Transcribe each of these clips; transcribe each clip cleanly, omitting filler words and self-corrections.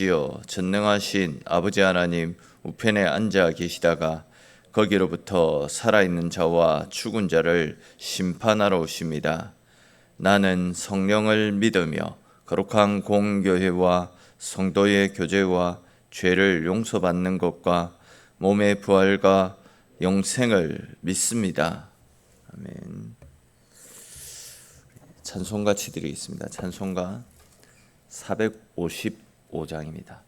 주여, 전능하신 아버지 하나님 우편에 앉아 계시다가 거기로부터 살아있는 자와 죽은 자를 심판하러 오십니다. 나는 성령을 믿으며 거룩한 공교회와 성도의 교제와 죄를 용서받는 것과 몸의 부활과 영생을 믿습니다. 아멘. 찬송 같이 드리겠습니다. 찬송가 455장입니다.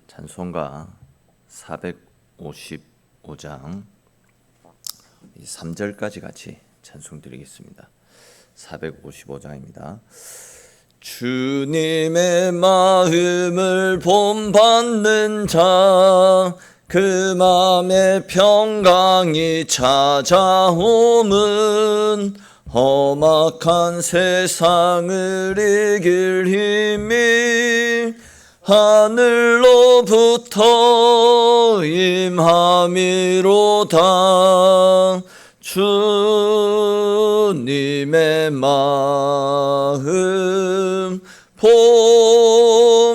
찬송가 455장 3절까지 같이 찬송 드리겠습니다. 455장입니다. 주님의 마음을 본받는 자, 그 마음의 평강이 찾아오면 험악한 세상을 이길 힘이 하늘로부터 임함이로다. 주님의 마음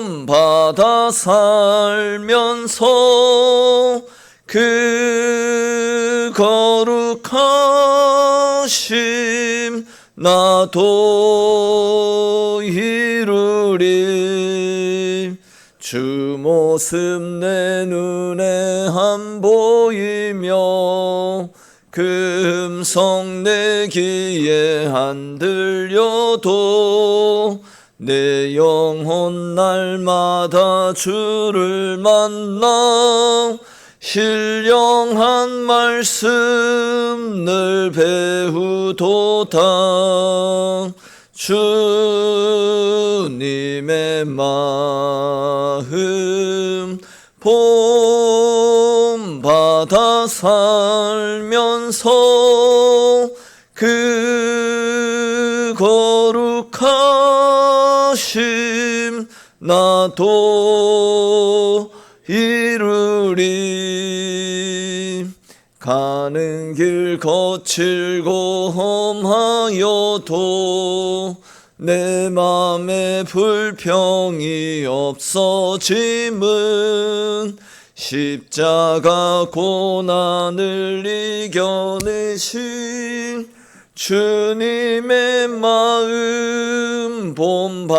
본받아 살면서 그 거룩하심 나도 이루리. 주 모습 내 눈에 안 보이며 그 음성 내 귀에 안 들려도 내 영혼 날마다 주를 만나 신령한 말씀 늘 배우도다. 주님의 마음 본받아 살면서 그 거룩하심 나도 이루리. 가는 길 거칠고 험하여도 내 맘에 불평이 없어짐은 십자가 고난을 이겨내신 주님의 마음 본받음이라.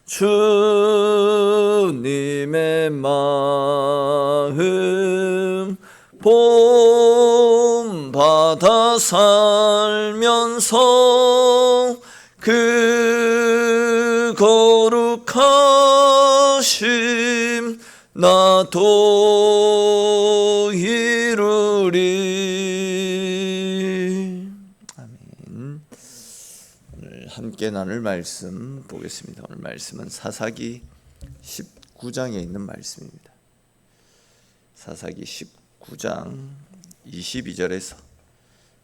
주님의 마음 본받아 살면서 그 거룩하심 나도 이루리. 아멘. 오늘 함께 나눌 말씀 보겠습니다. 오늘 말씀은 사사기 19장에 있는 말씀입니다. 사사기 19장 22절에서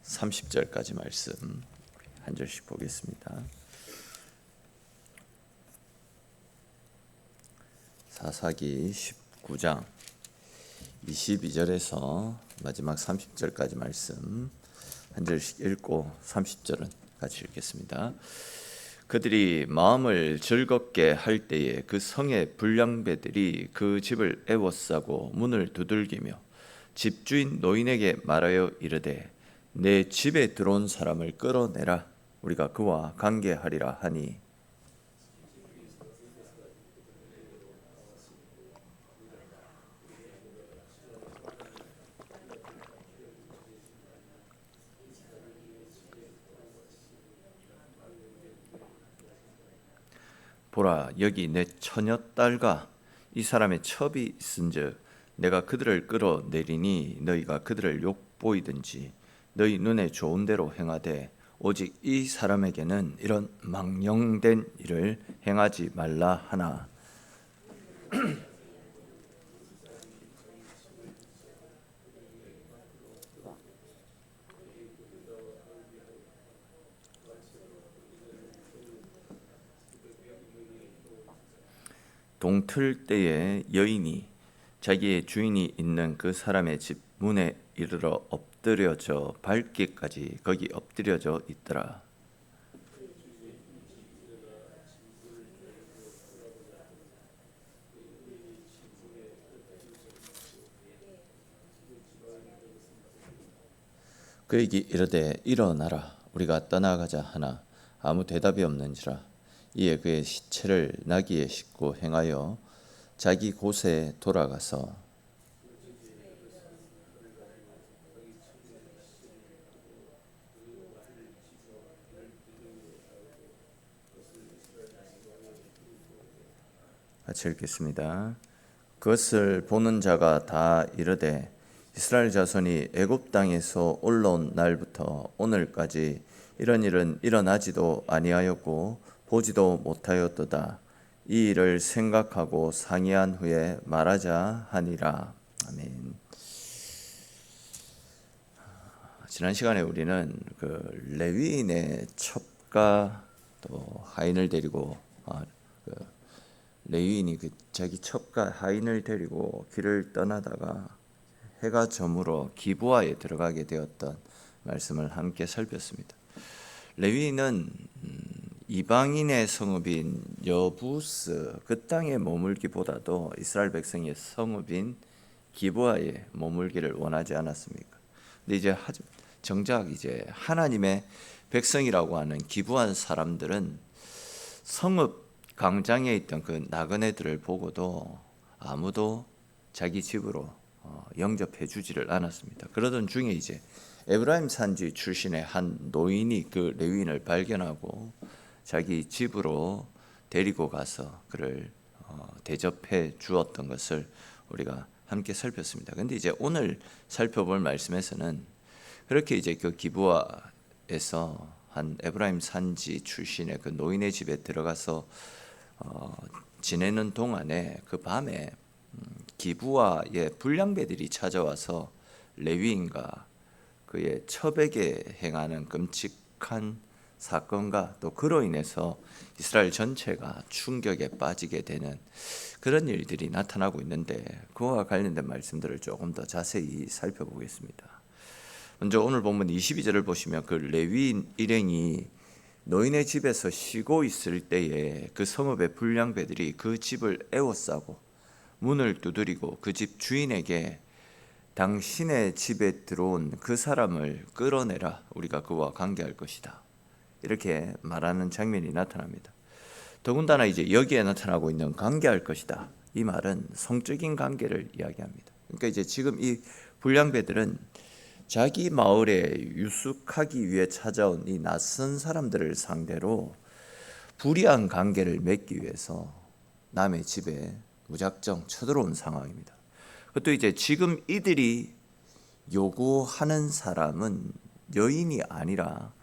30절까지 말씀 한 절씩 보겠습니다. 사사기 19장 22절에서 마지막 30절까지 말씀 한 절씩 읽고 30절은 같이 읽겠습니다. 그들이 마음을 즐겁게 할 때에 그 성의 불량배들이 그 집을 애워싸고 문을 두들기며 집주인 노인에게 말하여 이르되 내 집에 들어온 사람을 끌어내라. 우리가 그와 관계하리라 하니 보라, 여기 내 처녀딸과 이 사람의 첩이 있은즉 내가 그들을 끌어내리니 너희가 그들을 욕보이든지 너희 눈에 좋은 대로 행하되 오직 이 사람에게는 이런 망령된 일을 행하지 말라 하나. 동틀 때에 여인이 자기의 주인이 있는 그 사람의 집 문에 이르러 엎드려져 밟기까지 거기 엎드려져 있더라. 그에게 이르되 일어나라 우리가 떠나가자 하나 아무 대답이 없는지라. 이에 그의 시체를 나귀에 싣고 행하여 자기 곳에 돌아가서 같이 읽겠습니다. 그것을 보는 자가 다 이르되 이스라엘 자손이 애굽 땅에서 올라온 날부터 오늘까지 이런 일은 일어나지도 아니하였고 보지도 못하였도다. 이 일을 생각하고 상의한 후에 말하자 하니라. 아멘. 지난 시간에 우리는 그 레위인의 첩과 또 하인을 데리고 레위인이 자기 첩과 하인을 데리고 길을 떠나다가 해가 저물어 기브아에 들어가게 되었던 말씀을 함께 살폈습니다. 레위인은 이방인의 성읍인 여부스 그 땅에 머물기보다도 이스라엘 백성의 성읍인 기브아에 머물기를 원하지 않았습니까? 근데 이제 정작 이제 하나님의 백성이라고 하는 기브아 사람들은 성읍 광장에 있던 그 나그네들을 보고도 아무도 자기 집으로 영접해 주지를 않았습니다. 그러던 중에 이제 에브라임 산지 출신의 한 노인이 그 레위인을 발견하고 자기 집으로 데리고 가서 그를 대접해 주었던 것을 우리가 함께 살폈습니다. 근데 이제 오늘 살펴볼 말씀에서는 그렇게 이제 그 기브아에서 한 에브라임 산지 출신의 그 노인의 집에 들어가서 지내는 동안에 그 밤에 기브아의 불량배들이 찾아와서 레위인과 그의 첩에게 행하는 끔찍한 사건과 또 그로 인해서 이스라엘 전체가 충격에 빠지게 되는 그런 일들이 나타나고 있는데 그와 관련된 말씀들을 조금 더 자세히 살펴보겠습니다. 먼저 오늘 본문 22절을 보시면 그 레위인 일행이 노인의 집에서 쉬고 있을 때에 그 성읍의 불량배들이 그 집을 에워싸고 문을 두드리고 그 집 주인에게 당신의 집에 들어온 그 사람을 끌어내라 우리가 그와 관계할 것이다 이렇게 말하는 장면이 나타납니다. 더군다나 이제 여기에 나타나고 있는 관계할 것이다 이 말은 성적인 관계를 이야기합니다. 그러니까 이제 지금 이 불량배들은 자기 마을에 유숙하기 위해 찾아온 이 낯선 사람들을 상대로 불의한 관계를 맺기 위해서 남의 집에 무작정 쳐들어온 상황입니다. 그것도 이제 지금 이들이 요구하는 사람은 여인이 아니라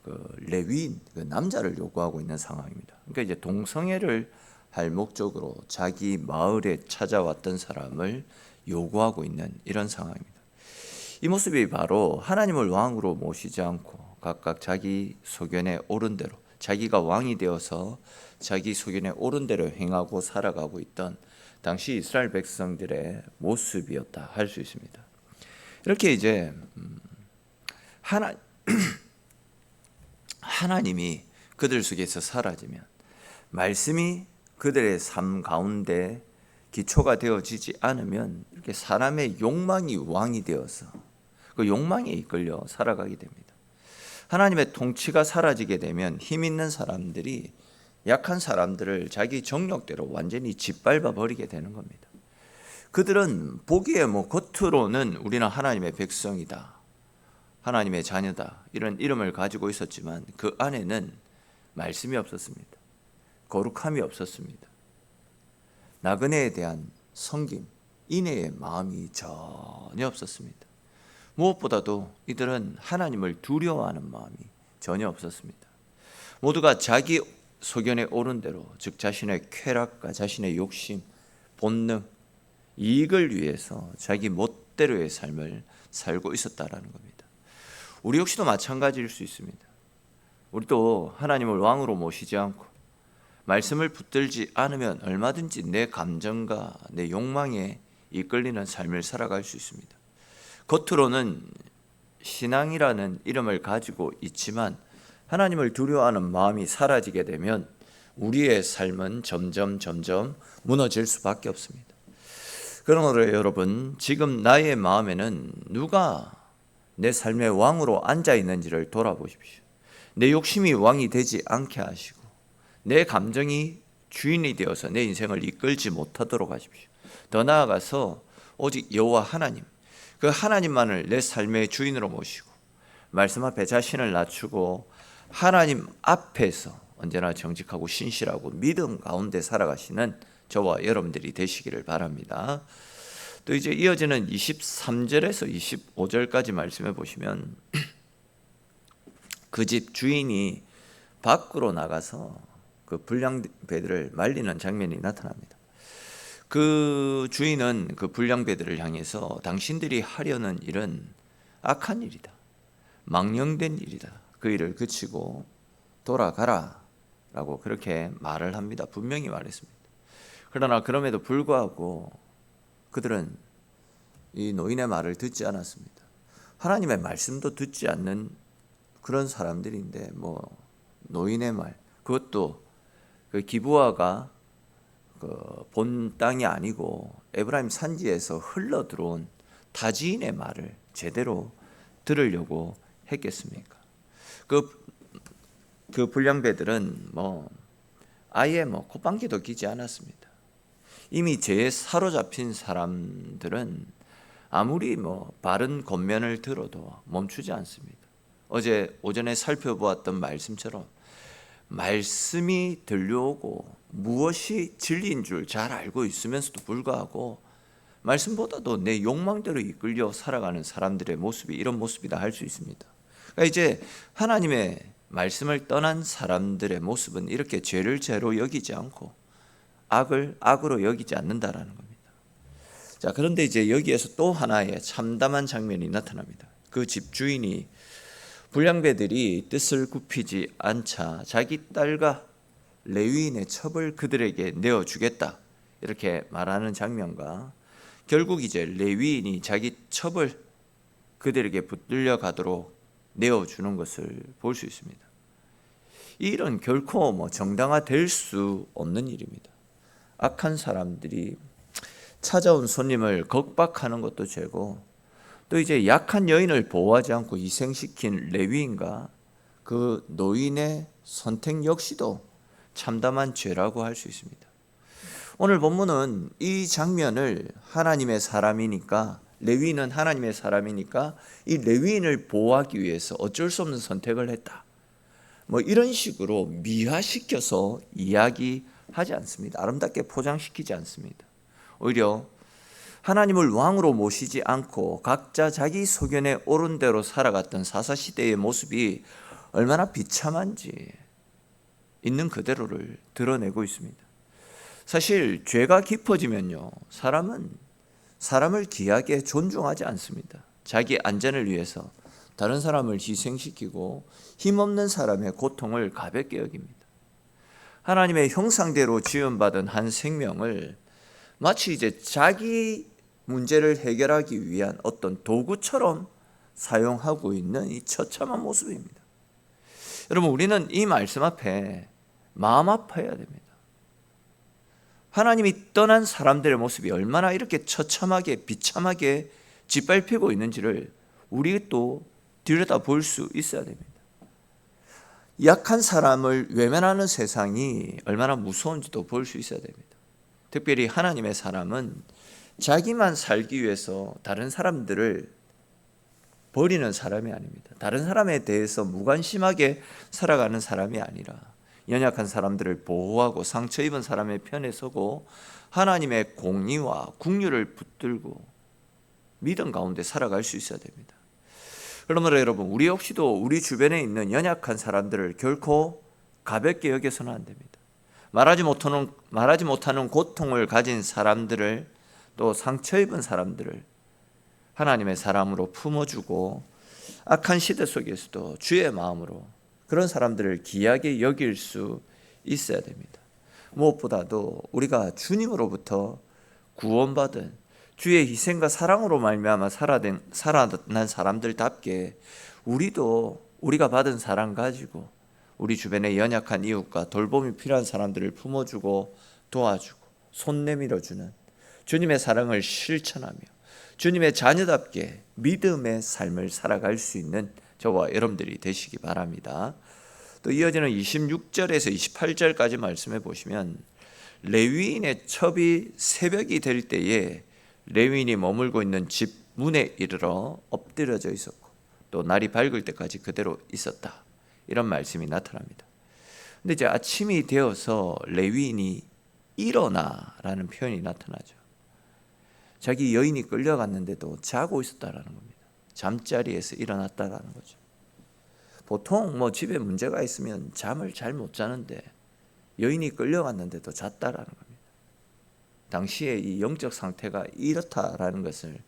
그 레위인, 그 남자를 요구하고 있는 상황입니다. 그러니까 이제 동성애를 할 목적으로 자기 마을에 찾아왔던 사람을 요구하고 있는 이런 상황입니다. 이 모습이 바로 하나님을 왕으로 모시지 않고 각각 자기 소견에 옳은 대로 자기가 왕이 되어서 자기 소견에 옳은 대로 행하고 살아가고 있던 당시 이스라엘 백성들의 모습이었다 할 수 있습니다. 이렇게 이제 하나님이 그들 속에서 사라지면 말씀이 그들의 삶 가운데 기초가 되어지지 않으면 이렇게 사람의 욕망이 왕이 되어서 그 욕망에 이끌려 살아가게 됩니다. 하나님의 통치가 사라지게 되면 힘 있는 사람들이 약한 사람들을 자기 정력대로 완전히 짓밟아 버리게 되는 겁니다. 그들은 보기에 겉으로는 우리는 하나님의 백성이다, 하나님의 자녀다 이런 이름을 가지고 있었지만 그 안에는 말씀이 없었습니다. 거룩함이 없었습니다. 나그네에 대한 섬김, 인애의 마음이 전혀 없었습니다. 무엇보다도 이들은 하나님을 두려워하는 마음이 전혀 없었습니다. 모두가 자기 소견에 옳은 대로, 즉 자신의 쾌락과 자신의 욕심, 본능, 이익을 위해서 자기 멋대로의 삶을 살고 있었다라는 겁니다. 우리 역시도 마찬가지일 수 있습니다. 우리도 하나님을 왕으로 모시지 않고 말씀을 붙들지 않으면 얼마든지 내 감정과 내 욕망에 이끌리는 삶을 살아갈 수 있습니다. 겉으로는 신앙이라는 이름을 가지고 있지만 하나님을 두려워하는 마음이 사라지게 되면 우리의 삶은 점점 무너질 수밖에 없습니다. 그러므로 여러분, 지금 나의 마음에는 누가 내 삶의 왕으로 앉아 있는지를 돌아보십시오. 내 욕심이 왕이 되지 않게 하시고 내 감정이 주인이 되어서 내 인생을 이끌지 못하도록 하십시오. 더 나아가서 오직 여호와 하나님, 그 하나님만을 내 삶의 주인으로 모시고 말씀 앞에 자신을 낮추고 하나님 앞에서 언제나 정직하고 신실하고 믿음 가운데 살아가시는 저와 여러분들이 되시기를 바랍니다. 또 이제 이어지는 23절에서 25절까지 말씀해 보시면 그 집 주인이 밖으로 나가서 그 불량배들을 말리는 장면이 나타납니다. 그 주인은 그 불량배들을 향해서 당신들이 하려는 일은 악한 일이다, 망령된 일이다, 그 일을 그치고 돌아가라 라고 그렇게 말을 합니다. 분명히 말했습니다. 그러나 그럼에도 불구하고 그들은 이 노인의 말을 듣지 않았습니다. 하나님의 말씀도 듣지 않는 그런 사람들인데 노인의 말, 그것도 그 기브아가 본 땅이 아니고 에브라임 산지에서 흘러 들어온 타지인의 말을 제대로 들으려고 했겠습니까? 그 불량배들은 아예 콧방귀도 끼지 않았습니다. 이미 죄에 사로잡힌 사람들은 아무리 바른 권면을 들어도 멈추지 않습니다. 어제 오전에 살펴보았던 말씀처럼 말씀이 들려오고 무엇이 진리인 줄 잘 알고 있으면서도 불구하고 말씀보다도 내 욕망대로 이끌려 살아가는 사람들의 모습이 이런 모습이다 할 수 있습니다. 그러니까 이제 하나님의 말씀을 떠난 사람들의 모습은 이렇게 죄를 죄로 여기지 않고 악을 악으로 여기지 않는다라는 겁니다. 자, 그런데 이제 여기에서 또 하나의 참담한 장면이 나타납니다. 그 집주인이 불량배들이 뜻을 굽히지 않자 자기 딸과 레위인의 첩을 그들에게 내어주겠다 이렇게 말하는 장면과 결국 이제 레위인이 자기 첩을 그들에게 붙들려 가도록 내어주는 것을 볼 수 있습니다. 이 일은 결코 정당화될 수 없는 일입니다. 악한 사람들이 찾아온 손님을 겁박하는 것도 죄고 또 이제 약한 여인을 보호하지 않고 희생시킨 레위인과 그 노인의 선택 역시도 참담한 죄라고 할 수 있습니다. 오늘 본문은 이 장면을 하나님의 사람이니까 레위인은 하나님의 사람이니까 이 레위인을 보호하기 위해서 어쩔 수 없는 선택을 했다. 이런 식으로 미화시켜서 이야기하지 않습니다. 아름답게 포장시키지 않습니다. 오히려 하나님을 왕으로 모시지 않고 각자 자기 소견에 옳은 대로 살아갔던 사사시대의 모습이 얼마나 비참한지 있는 그대로를 드러내고 있습니다. 사실 죄가 깊어지면요, 사람은 사람을 귀하게 존중하지 않습니다. 자기 안전을 위해서 다른 사람을 희생시키고 힘없는 사람의 고통을 가볍게 여깁니다. 하나님의 형상대로 지음받은 한 생명을 마치 이제 자기 문제를 해결하기 위한 어떤 도구처럼 사용하고 있는 이 처참한 모습입니다. 여러분, 우리는 이 말씀 앞에 마음 아파해야 됩니다. 하나님이 떠난 사람들의 모습이 얼마나 이렇게 처참하게 비참하게 짓밟히고 있는지를 우리 또 들여다볼 수 있어야 됩니다. 약한 사람을 외면하는 세상이 얼마나 무서운지도 볼 수 있어야 됩니다. 특별히 하나님의 사람은 자기만 살기 위해서 다른 사람들을 버리는 사람이 아닙니다. 다른 사람에 대해서 무관심하게 살아가는 사람이 아니라 연약한 사람들을 보호하고 상처 입은 사람의 편에 서고 하나님의 공의와 국률을 붙들고 믿음 가운데 살아갈 수 있어야 됩니다. 그러므로 여러분, 우리 역시도 우리 주변에 있는 연약한 사람들을 결코 가볍게 여겨서는 안 됩니다. 말하지 못하는 고통을 가진 사람들을, 또 상처 입은 사람들을 하나님의 사람으로 품어주고 악한 시대 속에서도 주의 마음으로 그런 사람들을 귀하게 여길 수 있어야 됩니다. 무엇보다도 우리가 주님으로부터 구원받은 주의 희생과 사랑으로 말미암아 살아난 사람들답게 우리도 우리가 받은 사랑 가지고 우리 주변의 연약한 이웃과 돌봄이 필요한 사람들을 품어주고 도와주고 손 내밀어주는 주님의 사랑을 실천하며 주님의 자녀답게 믿음의 삶을 살아갈 수 있는 저와 여러분들이 되시기 바랍니다. 또 이어지는 26절에서 28절까지 말씀해 보시면 레위인의 첩이 새벽이 될 때에 레위인이 머물고 있는 집 문에 이르러 엎드려져 있었고 또 날이 밝을 때까지 그대로 있었다, 이런 말씀이 나타납니다. 근데 이제 아침이 되어서 레위인이 일어나라는 표현이 나타나죠. 자기 여인이 끌려갔는데도 자고 있었다라는 겁니다. 잠자리에서 일어났다라는 거죠. 보통 집에 문제가 있으면 잠을 잘 못 자는데 여인이 끌려갔는데도 잤다라는 겁니다. 당시에 이 영적 상태가 이렇다라는 것을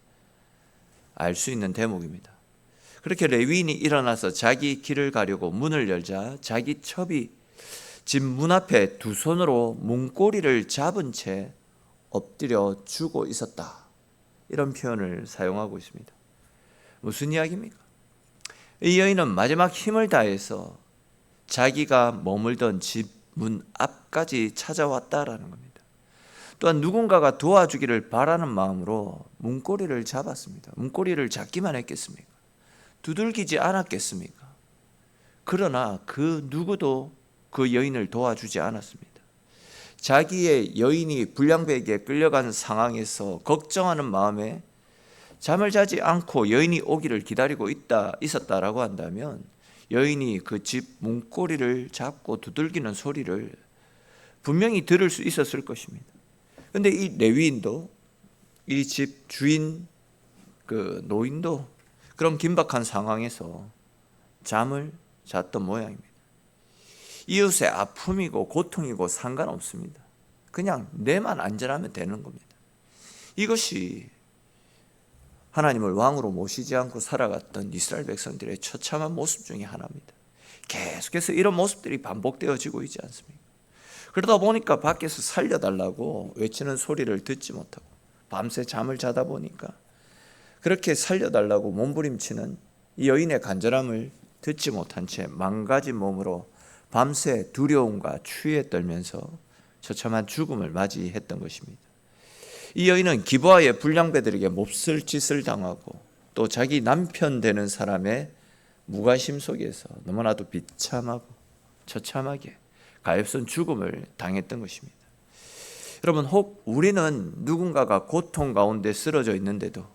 알 수 있는 대목입니다. 그렇게 레위인이 일어나서 자기 길을 가려고 문을 열자 자기 첩이 집 문 앞에 두 손으로 문고리를 잡은 채 엎드려 주고 있었다, 이런 표현을 사용하고 있습니다. 무슨 이야기입니까? 이 여인은 마지막 힘을 다해서 자기가 머물던 집 문 앞까지 찾아왔다라는 겁니다. 또한 누군가가 도와주기를 바라는 마음으로 문고리를 잡았습니다. 문고리를 잡기만 했겠습니까? 두들기지 않았겠습니까? 그러나 그 누구도 그 여인을 도와주지 않았습니다. 자기의 여인이 불량배에게 끌려간 상황에서 걱정하는 마음에 잠을 자지 않고 여인이 오기를 기다리고 있었다라고 한다면 여인이 그 집 문고리를 잡고 두들기는 소리를 분명히 들을 수 있었을 것입니다. 그런데 이 레위인도 이 집 주인 그 노인도 그런 긴박한 상황에서 잠을 잤던 모양입니다. 이웃의 아픔이고 고통이고 상관없습니다. 그냥 내만 안전하면 되는 겁니다. 이것이 하나님을 왕으로 모시지 않고 살아갔던 이스라엘 백성들의 처참한 모습 중에 하나입니다. 계속해서 이런 모습들이 반복되어지고 있지 않습니까? 그러다 보니까 밖에서 살려달라고 외치는 소리를 듣지 못하고 밤새 잠을 자다 보니까 그렇게 살려달라고 몸부림치는 이 여인의 간절함을 듣지 못한 채 망가진 몸으로 밤새 두려움과 추위에 떨면서 처참한 죽음을 맞이했던 것입니다. 이 여인은 기브아의 불량배들에게 몹쓸 짓을 당하고 또 자기 남편 되는 사람의 무관심 속에서 너무나도 비참하고 처참하게 가엾은 죽음을 당했던 것입니다. 여러분, 혹 우리는 누군가가 고통 가운데 쓰러져 있는데도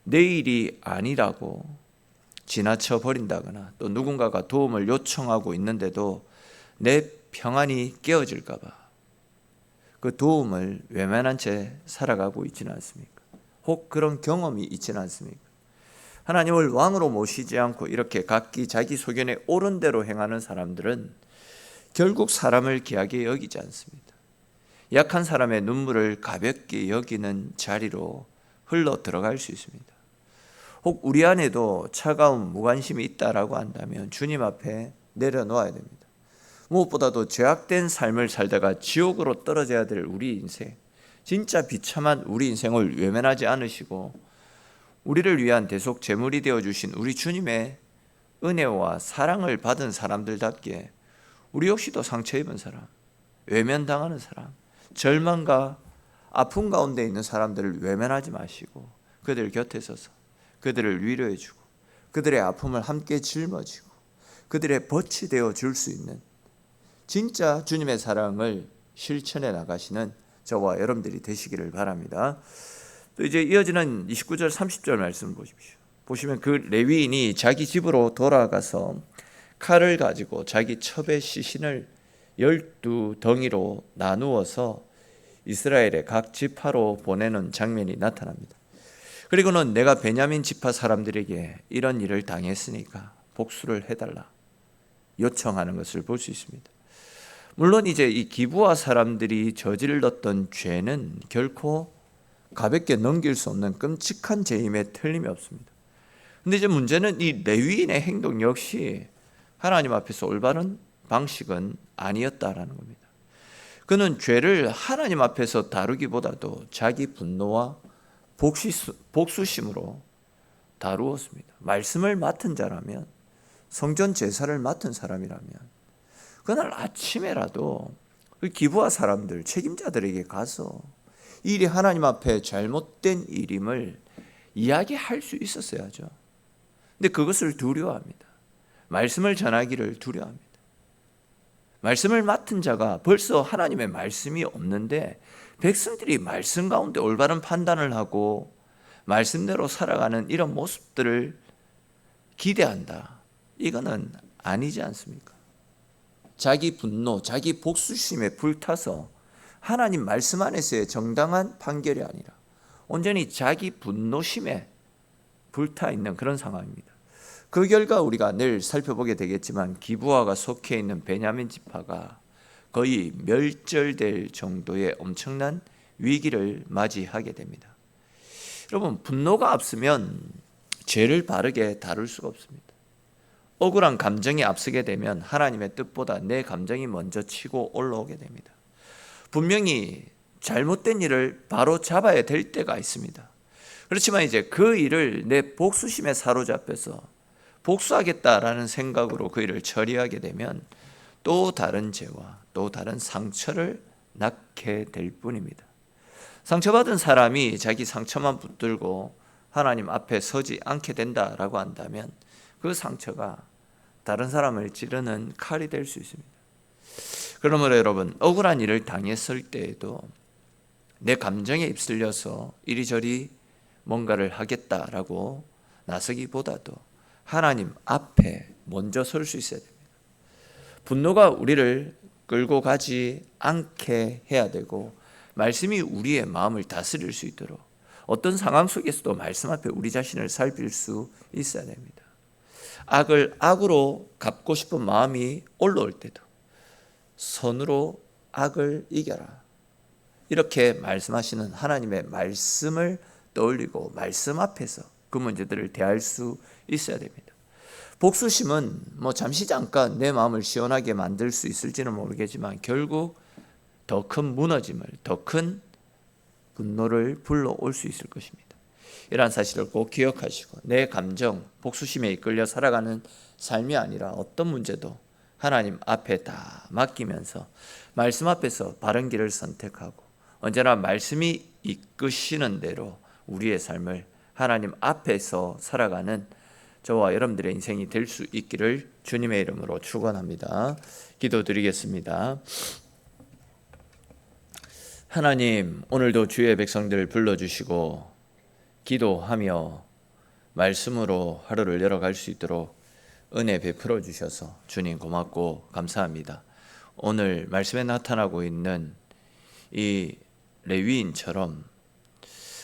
내일이 아니라고 지나쳐 버린다거나 또 누군가가 도움을 요청하고 있는데도 내 평안이 깨어질까 봐 그 도움을 외면한 채 살아가고 있지는 않습니까? 혹 그런 경험이 있지는 않습니까? 하나님을 왕으로 모시지 않고 이렇게 각기 자기 소견에 옳은 대로 행하는 사람들은 결국 사람을 귀하게 여기지 않습니다. 약한 사람의 눈물을 가볍게 여기는 자리로 흘러 들어갈 수 있습니다. 혹 우리 안에도 차가운 무관심이 있다라고 한다면 주님 앞에 내려놓아야 됩니다. 무엇보다도 죄악된 삶을 살다가 지옥으로 떨어져야 될 우리 인생, 진짜 비참한 우리 인생을 외면하지 않으시고 우리를 위한 대속 제물이 되어주신 우리 주님의 은혜와 사랑을 받은 사람들답게 우리 역시도 상처 입은 사람, 외면당하는 사람, 절망과 아픔 가운데 있는 사람들을 외면하지 마시고 그들 곁에 서서 그들을 위로해주고 그들의 아픔을 함께 짊어지고 그들의 벗이 되어 줄 수 있는 진짜 주님의 사랑을 실천해 나가시는 저와 여러분들이 되시기를 바랍니다. 또 이제 이어지는 29절 30절 말씀 보십시오. 보시면 그 레위인이 자기 집으로 돌아가서 칼을 가지고 자기 첩의 시신을 12덩이로 나누어서 이스라엘의 각 지파로 보내는 장면이 나타납니다. 그리고는 내가 베냐민 지파 사람들에게 이런 일을 당했으니까 복수를 해달라 요청하는 것을 볼 수 있습니다. 물론 이제 이 기브아 사람들이 저질렀던 죄는 결코 가볍게 넘길 수 없는 끔찍한 죄임에 틀림이 없습니다. 그런데 이제 문제는 이 레위인의 행동 역시 하나님 앞에서 올바른 방식은 아니었다라는 겁니다. 그는 죄를 하나님 앞에서 다루기보다도 자기 분노와 복수심으로 다루었습니다. 말씀을 맡은 자라면, 성전 제사를 맡은 사람이라면 그날 아침에라도 그 기부하 사람들, 책임자들에게 가서 이 일이 하나님 앞에 잘못된 일임을 이야기할 수 있었어야죠. 근데 그것을 두려워합니다. 말씀을 전하기를 두려워합니다. 말씀을 맡은 자가 벌써 하나님의 말씀이 없는데 백성들이 말씀 가운데 올바른 판단을 하고 말씀대로 살아가는 이런 모습들을 기대한다. 이거는 아니지 않습니까? 자기 분노, 자기 복수심에 불타서 하나님 말씀 안에서의 정당한 판결이 아니라 온전히 자기 분노심에 불타 있는 그런 상황입니다. 그 결과 우리가 내일 살펴보게 되겠지만 기브아가 속해 있는 베냐민 지파가 거의 멸절될 정도의 엄청난 위기를 맞이하게 됩니다. 여러분, 분노가 앞서면 죄를 바르게 다룰 수가 없습니다. 억울한 감정이 앞서게 되면 하나님의 뜻보다 내 감정이 먼저 치고 올라오게 됩니다. 분명히 잘못된 일을 바로 잡아야 될 때가 있습니다. 그렇지만 이제 그 일을 내 복수심에 사로잡혀서 복수하겠다라는 생각으로 그 일을 처리하게 되면 또 다른 죄와 또 다른 상처를 낳게 될 뿐입니다. 상처받은 사람이 자기 상처만 붙들고 하나님 앞에 서지 않게 된다라고 한다면 그 상처가 다른 사람을 찌르는 칼이 될 수 있습니다. 그러므로 여러분, 억울한 일을 당했을 때에도 내 감정에 휩쓸려서 이리저리 뭔가를 하겠다라고 나서기보다도 하나님 앞에 먼저 설 수 있어야 됩니다. 분노가 우리를 끌고 가지 않게 해야 되고 말씀이 우리의 마음을 다스릴 수 있도록 어떤 상황 속에서도 말씀 앞에 우리 자신을 살필 수 있어야 됩니다. 악을 악으로 갚고 싶은 마음이 올라올 때도 선으로 악을 이겨라. 이렇게 말씀하시는 하나님의 말씀을 떠올리고 말씀 앞에서 그 문제들을 대할 수 있어야 됩니다. 복수심은 잠시 잠깐 내 마음을 시원하게 만들 수 있을지는 모르겠지만 결국 더 큰 무너짐을, 더 큰 분노를 불러올 수 있을 것입니다. 이러한 사실을 꼭 기억하시고 내 감정, 복수심에 이끌려 살아가는 삶이 아니라 어떤 문제도 하나님 앞에 다 맡기면서 말씀 앞에서 바른 길을 선택하고 언제나 말씀이 이끄시는 대로 우리의 삶을 하나님 앞에서 살아가는 저와 여러분들의 인생이 될 수 있기를 주님의 이름으로 축원합니다. 기도드리겠습니다. 하나님, 오늘도 주의 백성들을 불러주시고 기도하며 말씀으로 하루를 열어갈 수 있도록 은혜 베풀어 주셔서 주님 고맙고 감사합니다. 오늘 말씀에 나타나고 있는 이 레위인처럼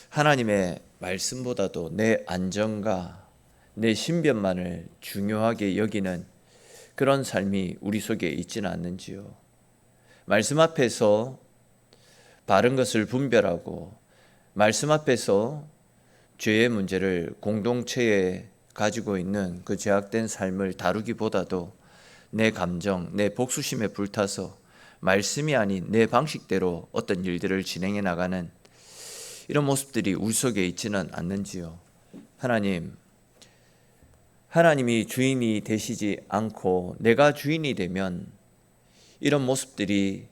하나님의 말씀보다도 내 안전과 내 신변만을 중요하게 여기는 그런 삶이 우리 속에 있지는 않는지요. 말씀 앞에서 바른 것을 분별하고 말씀 앞에서 죄의 문제를 공동체에 가지고 있는 그 죄악된 삶을 다루기보다도 내 감정, 내 복수심에 불타서 말씀이 아닌 내 방식대로 어떤 일들을 진행해 나가는 이런 모습들이 우리 속에 있지는 않는지요. 하나님이 주인이 되시지 않고 내가 주인이 되면 이런 모습들이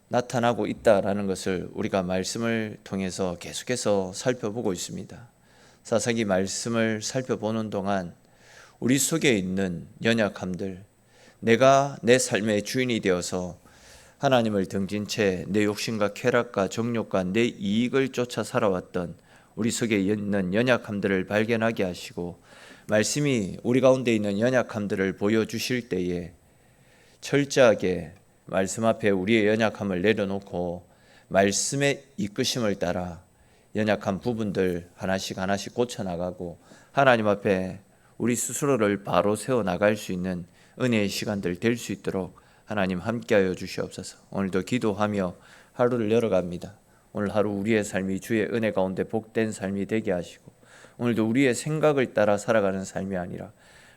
나타나고 있다라는 것을 우리가 말씀을 통해서 계속해서 살펴보고 있습니다. 사사기 말씀을 살펴보는 동안 우리 속에 있는 연약함들, 내가 내 삶의 주인이 되어서 하나님을 등진 채 내 욕심과 쾌락과 정욕과 내 이익을 쫓아 살아왔던 우리 속에 있는 연약함들을 발견하게 하시고 말씀이 우리 가운데 있는 연약함들을 보여주실 때에 철저하게 말씀 앞에 우리의 연약함을 내려놓고 말씀의 이끄심을 따라 연약한 부분들 하나씩 하나씩 고쳐나가고 하나님 앞에 우리 스스로를 바로 세워나갈 수 있는 은혜의 시간들 될 수 있도록 하나님 함께하여 주시옵소서. 오늘도 기도하며 하루를 열어갑니다. 오늘 하루 우리의 삶이 주의 은혜 가운데 복된 삶이 되게 하시고 오늘도 우리의 생각을 따라 살아가는 삶이 아니라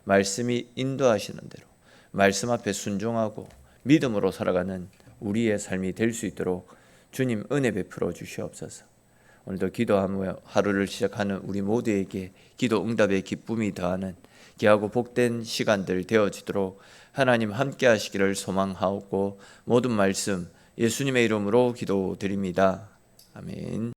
말씀이 인도하시는 대로 말씀 앞에 순종하고 믿음으로 살아가는 우리의 삶이 될 수 있도록 주님 은혜 베풀어 주시옵소서. 오늘도 기도하며 하루를 시작하는 우리 모두에게 기도 응답의 기쁨이 더하는 귀하고 복된 시간들 되어지도록 하나님 함께 하시기를 소망하고 모든 말씀 예수님의 이름으로 기도드립니다. 아멘.